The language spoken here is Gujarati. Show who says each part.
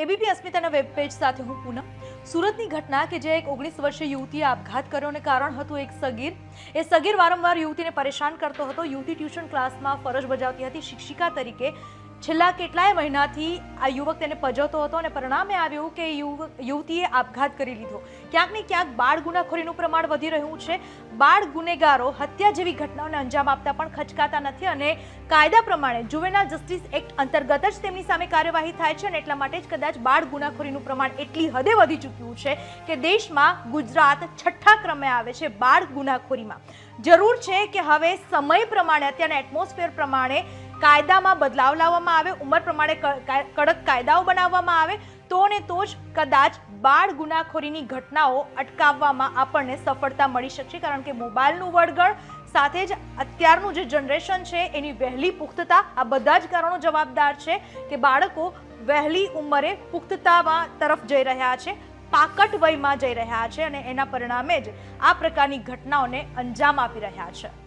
Speaker 1: એબીપી અસ્મિતાના વેબ પેજ સાથે હું પૂનમ. સુરતની ઘટના કે જે એક 19 વર્ષીય યુવતીએ આપઘાત કર્યો અને કારણ હતું એક સગીર. એ સગીર વારંવાર યુવતીને પરેશાન કરતો હતો. યુવતી ટ્યુશન ક્લાસમાં ફરજ બજાવતી હતી શિક્ષિકા તરીકે. છેલ્લા કેટલાય મહિનાથી આ યુવક તેને પજવતો હતો અને પરિણામે આવ્યું કે યુવતીએ આપઘાત કરી લીધો. ક્યાંક ને ક્યાંક બાળ ગુનાખોરીનું પ્રમાણ વધી રહ્યું છે. બાળ ગુનેગારો હત્યા જેવી ઘટનાઓને અંજામ આપતા પણ ખચકાતા નથી અને કાયદા પ્રમાણે જુવેનાઇલ જસ્ટિસ એક્ટ અંતર્ગત જ તેમની સામે કાર્યવાહી થાય છે અને એટલા માટે જ કદાચ બાળ ગુનાખોરીનું પ્રમાણ એટલી હદે વધી ચૂક્યું છે કે દેશમાં ગુજરાત 6ઠ્ઠા ક્રમે આવે છે બાળ ગુનાખોરીમાં. જરૂર છે કે હવે સમય પ્રમાણે અત્યારના એટમોસ્ફિયર પ્રમાણે કાયદામાં બદલાવ લાવવામાં આવે, ઉંમર પ્રમાણે કડક કાયદાઓ બનાવવામાં આવે તો ને તો જ કદાચ બાળ ગુનાખોરીની ઘટનાઓ અટકાવવામાં આપણને સફળતા મળી શકશે. કારણ કે મોબાઈલનું વળગણ સાથે જ અત્યારનું જે જનરેશન છે એની વહેલી પુખ્તતા આ બધા જ કારણો જવાબદાર છે કે બાળકો વહેલી ઉંમરે પુખ્તતામાં તરફ જઈ રહ્યા છે, પાકટ વયમાં જઈ રહ્યા છે અને એના પરિણામે જ આ પ્રકારની ઘટનાઓને અંજામ આપી રહ્યા છે.